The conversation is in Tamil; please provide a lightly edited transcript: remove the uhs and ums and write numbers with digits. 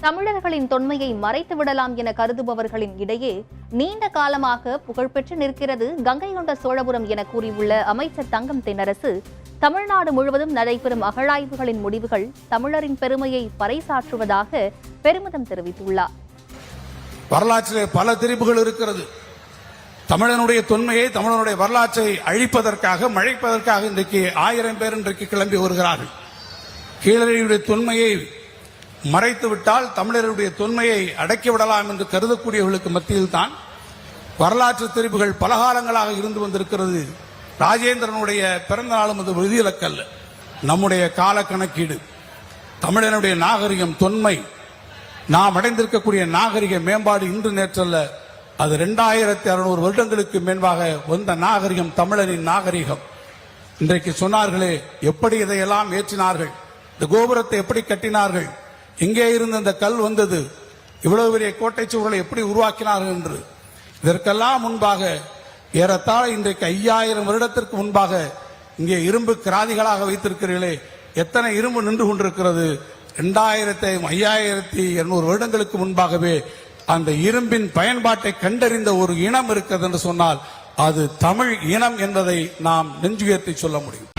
தமிழர்களின் தொன்மையை மறைத்து விடலாம் என கருதுபவர்களின் இடையே நீண்ட காலமாக புகழ்பெற்று நிற்கிறது கங்கை கொண்ட சோழபுரம் என கூறியுள்ள அமைச்சர் தங்கம் தென்னரசு, தமிழ்நாடு முழுவதும் நடைபெறும் அகழாய்வுகளின் முடிவுகள் தமிழரின் பெருமையை பறைசாற்றுவதாக பெருமிதம் தெரிவித்துள்ளார். வரலாற்றிலே பல திரிபுகள் இருக்கிறது. தமிழனுடைய தொன்மையை, தமிழனுடைய வரலாற்றை அழிப்பதற்காக, மழைப்பதற்காக இன்றைக்கு 1000 பேர் இன்றைக்கு கிளம்பி வருகிறார்கள். கீழடியுடைய தொன்மையை மறைத்துவிட்டால் தமிழருடைய தொன்மையை அடக்கிவிடலாம் என்று கருதக்கூடியவர்களுக்கு மத்தியில் தான் வரலாற்று திரிபுகள் பல காலங்களாக இருந்து வந்திருக்கிறது. ராஜேந்திரனுடைய பிறந்த நாளும் அது விதிவிலக்கல்ல. நம்முடைய கால கணக்கீடு, தமிழனுடைய நாகரிகம், தொன்மை, நாம் அடைந்திருக்கக்கூடிய நாகரிக மேம்பாடு இன்று நேற்றல்ல, அது 2600 வருடங்களுக்கு மேன்பாக வந்த நாகரிகம் தமிழனின் நாகரிகம். இன்றைக்கு சொன்னார்களே, எப்படி இதையெல்லாம் ஏற்றினார்கள், இந்த கோபுரத்தை எப்படி கட்டினார்கள், எங்கே இருந்து இந்த கல் வந்தது, இவ்வளவு பெரிய கோட்டை சுவர்களை எப்படி உருவாக்கினார்கள் என்று. இதற்கெல்லாம் முன்பாக ஏறத்தாழ இன்றைக்கு 5000 வருடத்திற்கு முன்பாக இங்கே இரும்பு கிராதிகளாக வைத்திருக்கிறீர்களே, எத்தனை இரும்பு நின்று கொண்டிருக்கிறது. 5200 வருடங்களுக்கு முன்பாகவே அந்த இரும்பின் பயன்பாட்டை கண்டறிந்த ஒரு இனம் இருக்கிறது என்று சொன்னால் அது தமிழ் இனம் என்பதை நாம் நெஞ்சுயர்த்தி சொல்ல முடியும்.